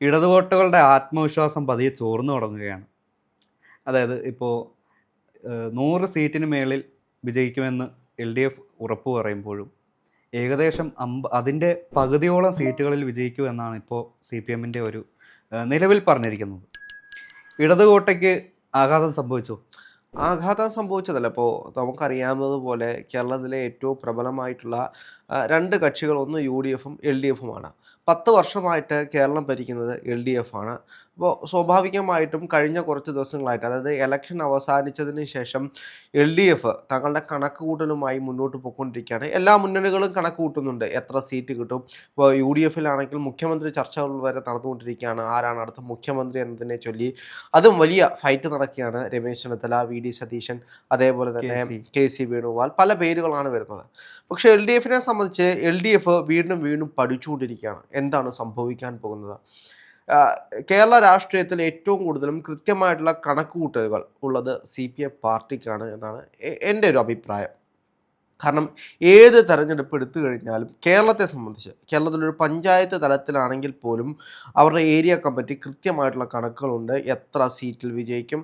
ഇടതുവോട്ടുകളുടെ ആത്മവിശ്വാസം പതിയെ ചോർന്നു തുടങ്ങുകയാണ്. അതായത് ഇപ്പോൾ 100 സീറ്റിന് മേളിൽ വിജയിക്കുമെന്ന് LDF ഉറപ്പ് പറയുമ്പോഴും ഏകദേശം അതിൻ്റെ പകുതിയോളം സീറ്റുകളിൽ വിജയിക്കുമെന്നാണ് ഇപ്പോൾ CPM-ൻ്റെ ഒരു നിലവിൽ പറഞ്ഞിരിക്കുന്നത്. ഇടതുകോട്ടയ്ക്ക് ആഘാതം സംഭവിച്ചു. ആഘാതം സംഭവിച്ചതല്ല. ഇപ്പോൾ നമുക്കറിയാവുന്നതുപോലെ കേരളത്തിലെ ഏറ്റവും പ്രബലമായിട്ടുള്ള രണ്ട് കക്ഷികൾ, ഒന്ന് UDF-ഉം LDF-ഉമാണ്. 10 വർഷമായിട്ട് കേരളം ഭരിക്കുന്നത് LDF ആണ്. അപ്പോൾ സ്വാഭാവികമായിട്ടും കഴിഞ്ഞ കുറച്ച് ദിവസങ്ങളായിട്ട്, അതായത് ഇലക്ഷൻ അവസാനിച്ചതിന് ശേഷം LDF തങ്ങളുടെ കണക്ക് കൂട്ടലുമായി മുന്നോട്ട് പോയിക്കൊണ്ടിരിക്കുകയാണ്. എല്ലാ മുന്നണികളും കണക്ക് കൂട്ടുന്നുണ്ട് എത്ര സീറ്റ് കിട്ടും. ഇപ്പോൾ UDF-ലാണെങ്കിൽ മുഖ്യമന്ത്രി ചർച്ചകൾ വരെ നടന്നുകൊണ്ടിരിക്കുകയാണ്. ആരാണ് അടുത്ത മുഖ്യമന്ത്രി എന്നതിനെ ചൊല്ലി അതും വലിയ ഫൈറ്റ് നടക്കുകയാണ്. രമേശ് ചെന്നിത്തല, VD സതീശൻ, അതേപോലെ തന്നെ KC വേണുഗോപാൽ, പല പേരുകളാണ് വരുന്നത്. പക്ഷേ LDF-നെ സംബന്ധിച്ച് LDF വീണ്ടും വീണ്ടും പഠിച്ചുകൊണ്ടിരിക്കുകയാണ് എന്താണ് സംഭവിക്കാൻ പോകുന്നത്. കേരള രാഷ്ട്രീയത്തിൽ ഏറ്റവും കൂടുതലും കൃത്യമായിട്ടുള്ള കണക്കുകൂട്ടലുകൾ ഉള്ളത് CPM പാർട്ടിക്കാണ് എന്നാണ് എൻ്റെ ഒരു അഭിപ്രായം. കാരണം ഏത് തെരഞ്ഞെടുപ്പ് എടുത്തു കഴിഞ്ഞാലും കേരളത്തെ സംബന്ധിച്ച്, കേരളത്തിലൊരു പഞ്ചായത്ത് തലത്തിലാണെങ്കിൽ പോലും അവരുടെ ഏരിയ കമ്മിറ്റി കൃത്യമായിട്ടുള്ള കണക്കുകളുണ്ട്. എത്ര സീറ്റിൽ വിജയിക്കും,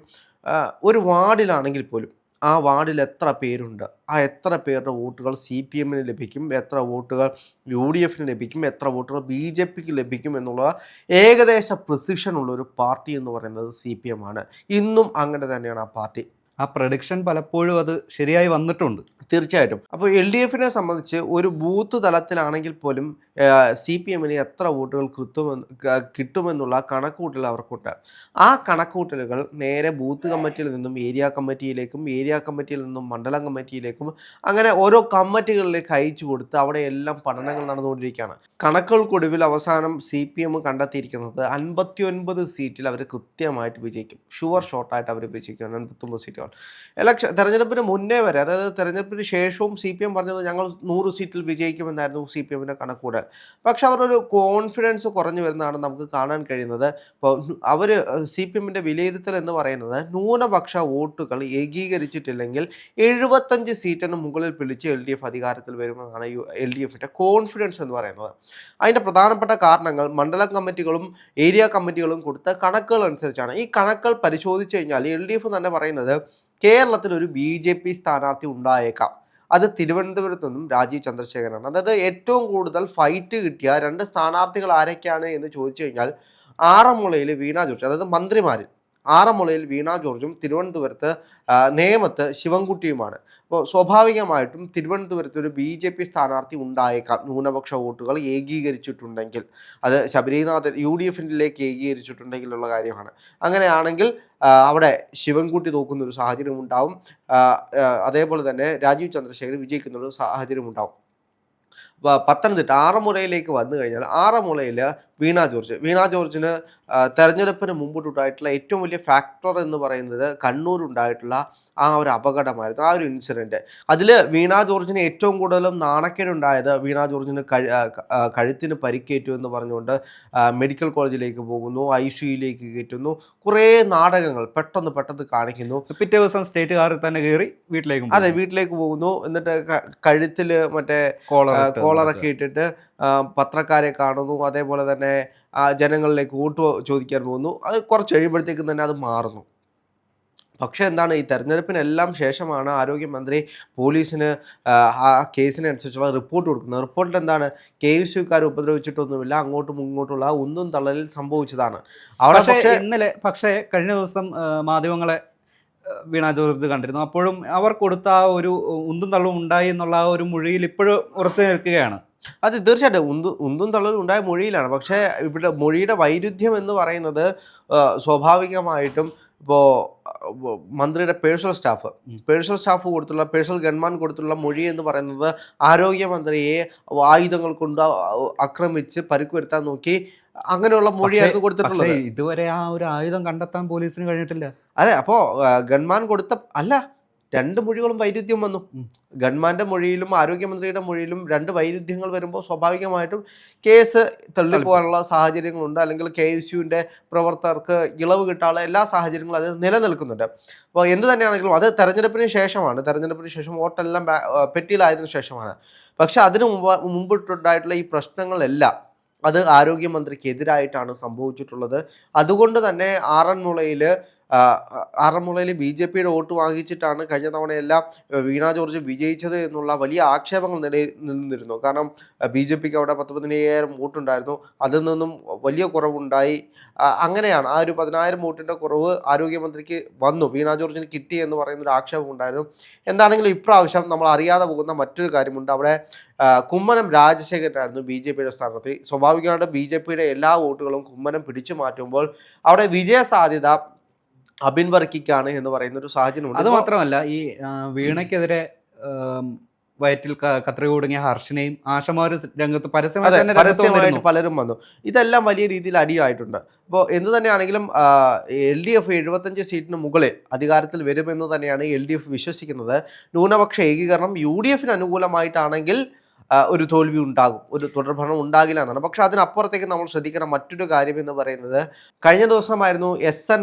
ഒരു വാർഡിലാണെങ്കിൽ പോലും ആ വാർഡിൽ എത്ര പേരുണ്ട്, ആ എത്ര പേരുടെ വോട്ടുകൾ CPM-ന് ലഭിക്കും, എത്ര വോട്ടുകൾ UDF-ന് ലഭിക്കും, എത്ര വോട്ടുകൾ BJP-ക്ക് ലഭിക്കും എന്നുള്ള ഏകദേശ പ്രിസിഷൻ ഉള്ള ഒരു പാർട്ടി എന്ന് പറയുന്നത് CPM ആണ്. ഇന്നും അങ്ങനെ തന്നെയാണ് ആ പാർട്ടി. ആ പ്രഡിക്ഷൻ പലപ്പോഴും അത് ശരിയായി വന്നിട്ടുണ്ട്. തീർച്ചയായിട്ടും. അപ്പോൾ LDF-നെ സംബന്ധിച്ച് ഒരു ബൂത്ത് തലത്തിലാണെങ്കിൽ പോലും CPM-ന് എത്ര വോട്ടുകൾ കിട്ടുമെന്നുള്ള കണക്കുകൂട്ടൽ അവർക്കുണ്ട്. ആ കണക്കുകൂട്ടലുകൾ നേരെ ബൂത്ത് കമ്മിറ്റിയിൽ നിന്നും ഏരിയ കമ്മിറ്റിയിലേക്കും, ഏരിയ കമ്മിറ്റിയിൽ നിന്നും മണ്ഡലം കമ്മിറ്റിയിലേക്കും, അങ്ങനെ ഓരോ കമ്മിറ്റികളിലേക്ക് അയച്ചു കൊടുത്ത് അവിടെയെല്ലാം പഠനങ്ങൾ നടന്നുകൊണ്ടിരിക്കുകയാണ്. കണക്കുകൾക്കൊടുവിൽ അവസാനം CPM കണ്ടെത്തിയിരിക്കുന്നത് 59 സീറ്റിൽ അവർ കൃത്യമായിട്ട് വിജയിക്കും. ഷുവർ ഷോട്ടായിട്ട് അവർ വിജയിക്കും 59 സീറ്റുകൾ. തെരഞ്ഞെടുപ്പിന് മുന്നേ വരെ, അതായത് തെരഞ്ഞെടുപ്പിന് ശേഷവും CPM പറഞ്ഞത് ഞങ്ങൾ 100 സീറ്റിൽ വിജയിക്കുമെന്നായിരുന്നു CPM-ന്റെ കണക്കൂടൽ. പക്ഷെ അവരൊരു കോൺഫിഡൻസ് കുറഞ്ഞു വരുന്നതാണ് നമുക്ക് കാണാൻ കഴിയുന്നത്. ഇപ്പോൾ അവർ CPM-ന്റെ വിലയിരുത്തൽ എന്ന് പറയുന്നത് ന്യൂനപക്ഷ വോട്ടുകൾ ഏകീകരിച്ചിട്ടില്ലെങ്കിൽ 75 സീറ്റിന് മുകളിൽ പിടിച്ച് LDF അധികാരത്തിൽ വരുമെന്നാണ് LDF-ന്റെ കോൺഫിഡൻസ് എന്ന് പറയുന്നത്. അതിൻ്റെ പ്രധാനപ്പെട്ട കാരണങ്ങൾ മണ്ഡലം കമ്മിറ്റികളും ഏരിയ കമ്മിറ്റികളും കൊടുത്ത കണക്കുകൾ അനുസരിച്ചാണ്. ഈ കണക്കുകൾ പരിശോധിച്ച് കഴിഞ്ഞാൽ LDF തന്നെ പറയുന്നത് കേരളത്തിൽ ഒരു BJP സ്ഥാനാർത്ഥി ഉണ്ടായേക്കാം. അത് തിരുവനന്തപുരത്ത് നിന്നും രാജീവ് ചന്ദ്രശേഖരനാണ്. അതായത് ഏറ്റവും കൂടുതൽ ഫൈറ്റ് കിട്ടിയ രണ്ട് സ്ഥാനാർത്ഥികൾ ആരൊക്കെയാണ് എന്ന് ചോദിച്ചു കഴിഞ്ഞാൽ ആറന്മുളയിൽ വീണ ജോർജ്, അതായത് മന്ത്രിമാരിൽ ആറന്മുളയിൽ വീണ ജോർജും തിരുവനന്തപുരത്ത് നേമത്ത് ശിവൻകുട്ടിയുമാണ്. അപ്പോൾ സ്വാഭാവികമായിട്ടും തിരുവനന്തപുരത്ത് ഒരു BJP സ്ഥാനാർത്ഥി ഉണ്ടായേക്കാം ന്യൂനപക്ഷ വോട്ടുകൾ ഏകീകരിച്ചിട്ടുണ്ടെങ്കിൽ. അത് ശബരിനാഥൻ UDF-ലേക്ക് ഏകീകരിച്ചിട്ടുണ്ടെങ്കിലുള്ള കാര്യമാണ്. അങ്ങനെയാണെങ്കിൽ അവിടെ ശിവൻകുട്ടി തോക്കുന്നൊരു സാഹചര്യം ഉണ്ടാവും. അതേപോലെ തന്നെ രാജീവ് ചന്ദ്രശേഖരൻ വിജയിക്കുന്നൊരു സാഹചര്യം ഉണ്ടാവും. പത്തനംതിട്ട ആറന്മുളയിലേക്ക് വന്നു കഴിഞ്ഞാൽ ആറന്മുളയിൽ വീണ ജോർജിന് തെരഞ്ഞെടുപ്പിന് മുമ്പോട്ടുണ്ടായിട്ടുള്ള ഏറ്റവും വലിയ ഫാക്ടർ എന്ന് പറയുന്നത് കണ്ണൂരുണ്ടായിട്ടുള്ള ആ ഒരു അപകടമായിരുന്നു, ആ ഒരു ഇൻസിഡൻറ്റ്. അതിൽ വീണ ജോർജിന് ഏറ്റവും കൂടുതലും നാണക്കേടുണ്ടായത് വീണ ജോർജിന് കഴുത്തിന് പരിക്കേറ്റു എന്ന് പറഞ്ഞുകൊണ്ട് മെഡിക്കൽ കോളേജിലേക്ക് പോകുന്നു, ICUയിലേക്ക് കയറ്റുന്നു, കുറേ നാടകങ്ങൾ പെട്ടെന്ന് കാണിക്കുന്നു. പിറ്റേ ദിവസം സ്റ്റേറ്റ് കാറിൽ തന്നെ കയറി വീട്ടിലേക്ക് പോകുന്നു. എന്നിട്ട് കഴുത്തിൽ മറ്റേ കോളറൊക്കെ ഇട്ടിട്ട് പത്രക്കാരെ കാണുന്നു. അതേപോലെ തന്നെ ജനങ്ങളിലേക്ക് വോട്ട് ചോദിക്കാൻ പോകുന്നു. അത് കുറച്ച് കഴിയുമ്പോഴത്തേക്കും തന്നെ അത് മാറുന്നു. പക്ഷേ എന്താണ്, ഈ തെരഞ്ഞെടുപ്പിനെല്ലാം ശേഷമാണ് ആരോഗ്യമന്ത്രി പോലീസിന് ആ കേസിനനുസരിച്ചുള്ള റിപ്പോർട്ട് കൊടുക്കുന്നത്. റിപ്പോർട്ടിൽ എന്താണ്, KSUക്കാർ ഉപദ്രവിച്ചിട്ടൊന്നുമില്ല, അങ്ങോട്ടും ഇങ്ങോട്ടുള്ള ഉന്തും തള്ളലിൽ സംഭവിച്ചതാണ്. പക്ഷേ കഴിഞ്ഞ ദിവസം മാധ്യമങ്ങളെ വീണ ജോർജ് കണ്ടിരുന്നു. അപ്പോഴും അവർ കൊടുത്ത ആ ഒരു ഉന്തും തള്ളവും ഉണ്ടായി എന്നുള്ള ആ ഒരു മൊഴിയിൽ ഇപ്പോഴും ഉറച്ചു നിൽക്കുകയാണ്. അത് തീർച്ചയായിട്ടും ഉന്തും തള്ളലും ഉണ്ടായ മൊഴിയിലാണ്. പക്ഷേ ഇവിടെ മൊഴിയുടെ വൈരുദ്ധ്യം എന്ന് പറയുന്നത് സ്വാഭാവികമായിട്ടും ഇപ്പോൾ മന്ത്രിയുടെ പേഴ്സണൽ സ്റ്റാഫ് കൊടുത്തുള്ള പേഴ്സണൽ ഗൺമാൻ കൊടുത്തുള്ള മൊഴി എന്ന് പറയുന്നത് ആരോഗ്യമന്ത്രിയെ ആയുധങ്ങൾ കൊണ്ട് ആക്രമിച്ച് പരിക്ക് വരുത്താൻ നോക്കി, അങ്ങനെയുള്ള മൊഴിയായിരുന്നു കൊടുത്തിട്ടുള്ളത്. ഇതുവരെ ആ ഒരു ആയുധം കണ്ടെത്താൻ പോലീസിന് കഴിഞ്ഞിട്ടില്ല. അതെ, അപ്പോൾ ഗൺമാൻ കൊടുത്ത രണ്ട് മൊഴികളും വൈരുദ്ധ്യം വന്നു. ഗൺമാന്റെ മൊഴിയിലും ആരോഗ്യമന്ത്രിയുടെ മൊഴിയിലും രണ്ട് വൈരുദ്ധ്യങ്ങൾ വരുമ്പോൾ സ്വാഭാവികമായിട്ടും കേസ് തള്ളിപ്പോകാനുള്ള സാഹചര്യങ്ങളുണ്ട്. അല്ലെങ്കിൽ KSUവിൻ്റെ പ്രവർത്തകർക്ക് ഇളവ് കിട്ടാനുള്ള എല്ലാ സാഹചര്യങ്ങളും അത് നിലനിൽക്കുന്നുണ്ട്. അപ്പോൾ എന്ത് തന്നെയാണെങ്കിലും അത് തെരഞ്ഞെടുപ്പിന് ശേഷം വോട്ടെല്ലാം പെറ്റിയിലായതിനു ശേഷമാണ്. പക്ഷെ അതിന് മുമ്പിട്ടുണ്ടായിട്ടുള്ള ഈ പ്രശ്നങ്ങളെല്ലാം അത് ആരോഗ്യമന്ത്രിക്കെതിരായിട്ടാണ് സംഭവിച്ചിട്ടുള്ളത്. അതുകൊണ്ട് തന്നെ ആറന്മുളയിൽ BJPയുടെ വോട്ട് വാങ്ങിച്ചിട്ടാണ് കഴിഞ്ഞ തവണയെല്ലാം വീണ ജോർജ് വിജയിച്ചത് എന്നുള്ള വലിയ ആക്ഷേപങ്ങൾ നിന്നിരുന്നു. കാരണം BJPക്ക് അവിടെ 10,15,000 വോട്ടുണ്ടായിരുന്നു, അതിൽ നിന്നും വലിയ കുറവുണ്ടായി. അങ്ങനെയാണ് ആ ഒരു 10,000 വോട്ടിൻ്റെ കുറവ് ആരോഗ്യമന്ത്രിക്ക് വന്നു, വീണ ജോർജിന് കിട്ടി എന്ന് പറയുന്നൊരു ആക്ഷേപം ഉണ്ടായിരുന്നു. എന്താണെങ്കിലും ഇപ്രാവശ്യം നമ്മൾ അറിയാതെ പോകുന്ന മറ്റൊരു കാര്യമുണ്ട്. അവിടെ കുമ്മനം രാജശേഖരനായിരുന്നു BJPയുടെ സ്ഥാനാർത്ഥി. സ്വാഭാവികമായിട്ട് BJPയുടെ എല്ലാ വോട്ടുകളും കുമ്മനം പിടിച്ചു മാറ്റുമ്പോൾ അവിടെ വിജയ സാധ്യത അബിൻ വർക്കിക്കാണ് എന്ന് പറയുന്ന ഒരു സാഹചര്യം. അത് മാത്രമല്ല, ഈ വീണയ്ക്കെതിരെ വയറ്റിൽ കത്രിക കുടുങ്ങിയ ഹർഷനെയും ആശമാര് രംഗത്ത് പരസ്യമായിട്ട് പലരും വന്നു. ഇതെല്ലാം വലിയ രീതിയിൽ അടിയായിട്ടുണ്ട്. അപ്പോൾ എന്ത് തന്നെയാണെങ്കിലും LDF 75 സീറ്റിന് മുകളിൽ അധികാരത്തിൽ വരുമെന്ന് തന്നെയാണ് LDF വിശ്വസിക്കുന്നത്. ന്യൂനപക്ഷ ഏകീകരണം UDFന് അനുകൂലമായിട്ടാണെങ്കിൽ ഒരു തോൽവി ഉണ്ടാകും, ഒരു തുടർഭരണം ഉണ്ടാകില്ല എന്നാണ്. പക്ഷെ അതിനപ്പുറത്തേക്ക് നമ്മൾ ശ്രദ്ധിക്കണം മറ്റൊരു കാര്യം എന്ന് പറയുന്നത്, കഴിഞ്ഞ ദിവസമായിരുന്നു SN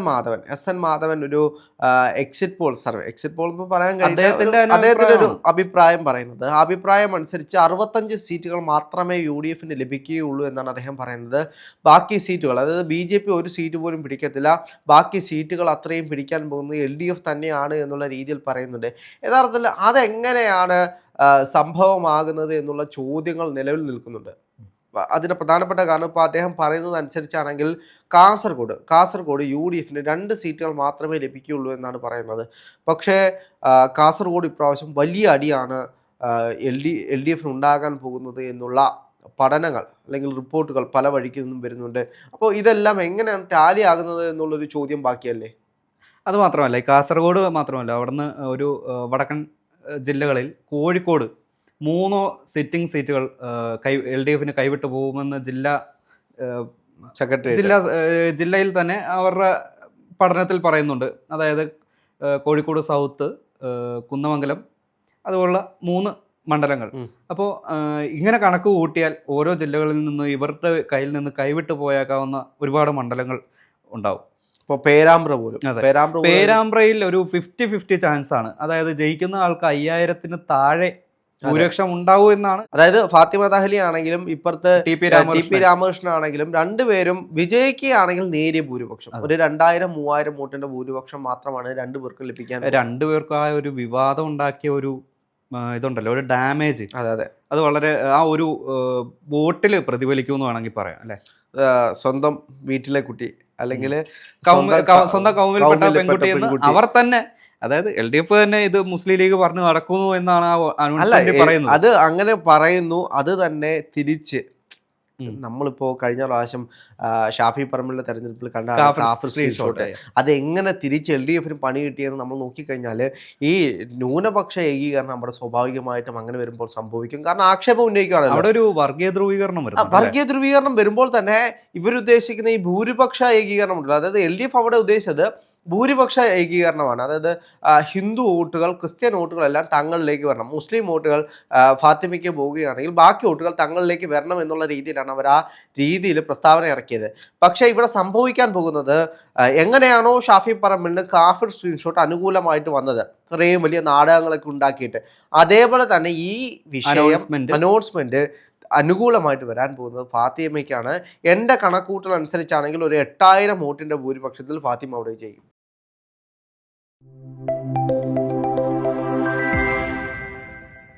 മാധവൻ ഒരു എക്സിറ്റ് പോൾ എന്ന് പറയാൻ കഴിയും, അദ്ദേഹത്തിന്റെ ഒരു അഭിപ്രായം പറയുന്നത്. ആ അഭിപ്രായം അനുസരിച്ച് 65 സീറ്റുകൾ മാത്രമേ UDFന് ലഭിക്കുകയുള്ളൂ എന്നാണ് അദ്ദേഹം പറയുന്നത്. ബാക്കി സീറ്റുകൾ, അതായത് BJP ഒരു സീറ്റ് പോലും പിടിക്കത്തില്ല, ബാക്കി സീറ്റുകൾ അത്രയും പിടിക്കാൻ പോകുന്നത് LDF തന്നെയാണ് എന്നുള്ള രീതിയിൽ പറയുന്നുണ്ട്. യഥാർത്ഥത്തിൽ അതെങ്ങനെയാണ് സംഭവമാകുന്നത് എന്നുള്ള ചോദ്യങ്ങൾ നിലവിൽ നിൽക്കുന്നുണ്ട്. അതിന് പ്രധാനപ്പെട്ട കാരണം ഇപ്പോൾ അദ്ദേഹം പറയുന്നത് അനുസരിച്ചാണെങ്കിൽ കാസർഗോഡ് UDFന് 2 സീറ്റുകൾ മാത്രമേ ലഭിക്കുകയുള്ളൂ എന്നാണ് പറയുന്നത്. പക്ഷേ കാസർഗോഡ് ഇപ്രാവശ്യം വലിയ അടിയാണ് LDFന് ഉണ്ടാകാൻ പോകുന്നത് എന്നുള്ള പഠനങ്ങൾ അല്ലെങ്കിൽ റിപ്പോർട്ടുകൾ പല വഴിക്ക് നിന്നും വരുന്നുണ്ട്. അപ്പോൾ ഇതെല്ലാം എങ്ങനെയാണ് ടാലി ആകുന്നത് എന്നുള്ളൊരു ചോദ്യം ബാക്കിയല്ലേ? അത് മാത്രമല്ല, ഈ കാസർഗോഡ് മാത്രമല്ല, അവിടുന്ന് ഒരു വടക്കൻ ജില്ലകളിൽ കോഴിക്കോട് 3 സിറ്റിംഗ് സീറ്റുകൾ LDFന് കൈവിട്ടു പോകുമെന്ന് ജില്ലയിൽ തന്നെ അവരുടെ പഠനത്തിൽ പറയുന്നുണ്ട്. അതായത് കോഴിക്കോട് സൗത്ത്, കുന്നമംഗലം, അതുപോലുള്ള 3 മണ്ഡലങ്ങൾ. അപ്പോൾ ഇങ്ങനെ കണക്ക് കൂട്ടിയാൽ ഓരോ ജില്ലകളിൽ നിന്ന് ഇവരുടെ കയ്യിൽ നിന്ന് കൈവിട്ടു പോയേക്കാവുന്ന ഒരുപാട് മണ്ഡലങ്ങൾ ഉണ്ടാവും. ഇപ്പോൾ പേരാമ്പ്രയിൽ ഒരു 50-50 ചാൻസ് ആണ്. അതായത് ജയിക്കുന്ന ആൾക്ക് 5,000-ന് താഴെ ഭൂരിപക്ഷം ഉണ്ടാവും എന്നാണ്. അതായത് ഫാത്തിമ ദഹലി ആണെങ്കിലും ഇപ്പുറത്ത് TP രാമകൃഷ്ണൻ ആണെങ്കിലും രണ്ടുപേരും വിജയിക്കുകയാണെങ്കിൽ നേരിയ ഭൂരിപക്ഷം, ഒരു 2,000-3,000 വോട്ടിന്റെ ഭൂരിപക്ഷം മാത്രമാണ് രണ്ടുപേർക്കും ലഭിക്കാൻ. രണ്ടുപേർക്കും ആ ഒരു വിവാദം ഉണ്ടാക്കിയ ഒരു ഇതുണ്ടല്ലോ, ഒരു ഡാമേജ്, അത് വളരെ ആ ഒരു വോട്ടിൽ പ്രതിഫലിക്കുമെന്ന് വേണമെങ്കിൽ പറയാം അല്ലെ. സ്വന്തം വീട്ടിലെ കുട്ടി അല്ലെങ്കിൽ സ്വന്തം കൗമിൽപ്പെട്ട പെൺകുട്ടി എന്ന് അവർ തന്നെ, അതായത് LDF തന്നെ ഇത് മുസ്ലിം ലീഗ് പറഞ്ഞു നടക്കുന്നു എന്നാണ് പറയുന്നത്. അത് അങ്ങനെ പറയുന്നു. അത് തന്നെ തിരിച്ച് നമ്മളിപ്പോ കഴിഞ്ഞ പ്രാവശ്യം ഷാഫി പറമ്പിലിന്റെ തെരഞ്ഞെടുപ്പിൽ കണ്ട കാഫിർ സ്ക്രീൻഷോട്ട്, അത് എങ്ങനെ തിരിച്ച് LDFന് പണി കിട്ടിയെന്ന് നമ്മൾ നോക്കിക്കഴിഞ്ഞാൽ ഈ ന്യൂനപക്ഷ ഏകീകരണം നമ്മുടെ സ്വാഭാവികമായിട്ടും അങ്ങനെ വരുമ്പോൾ സംഭവിക്കും. കാരണം ആക്ഷേപം ഉന്നയിക്കുകയാണ്, അവിടെ ഒരു വർഗീയ ധ്രുവീകരണം വരുമ്പോൾ തന്നെ ഇവരുദ്ദേശിക്കുന്ന ഈ ഭൂരിപക്ഷ ഏകീകരണം ഉണ്ടല്ലോ, അതായത് LDF അവിടെ ഉദ്ദേശിച്ചത് ഭൂരിപക്ഷ ഏകീകരണമാണ്. അതായത് ഹിന്ദു വോട്ടുകൾ, ക്രിസ്ത്യൻ വോട്ടുകളെല്ലാം തങ്ങളിലേക്ക് വരണം, മുസ്ലിം വോട്ടുകൾ ഫാത്തിമയ്ക്ക് പോവുകയാണെങ്കിൽ ബാക്കി വോട്ടുകൾ തങ്ങളിലേക്ക് വരണം എന്നുള്ള രീതിയിലാണ് അവർ ആ രീതിയിൽ പ്രസ്താവന ഇറക്കിയത്. പക്ഷേ ഇവിടെ സംഭവിക്കാൻ പോകുന്നത്, എങ്ങനെയാണോ ഷാഫി പറമ്പിലിന് കാഫിർ സ്ക്രീൻഷോട്ട് അനുകൂലമായിട്ട് വന്നത്, ഇത്രയും വലിയ നാടകങ്ങളൊക്കെ ഉണ്ടാക്കിയിട്ട്, അതേപോലെ തന്നെ ഈ വിഷയം അനൗൺസ്മെന്റ് അനുകൂലമായിട്ട് വരാൻ പോകുന്നത് ഫാത്തിമയ്ക്കാണ്. എൻ്റെ കണക്കൂട്ടൽ അനുസരിച്ചാണെങ്കിൽ ഒരു 8,000 വോട്ടിന്റെ ഭൂരിപക്ഷത്തിൽ ഫാത്തിമ അവിടെ ജയിക്കും.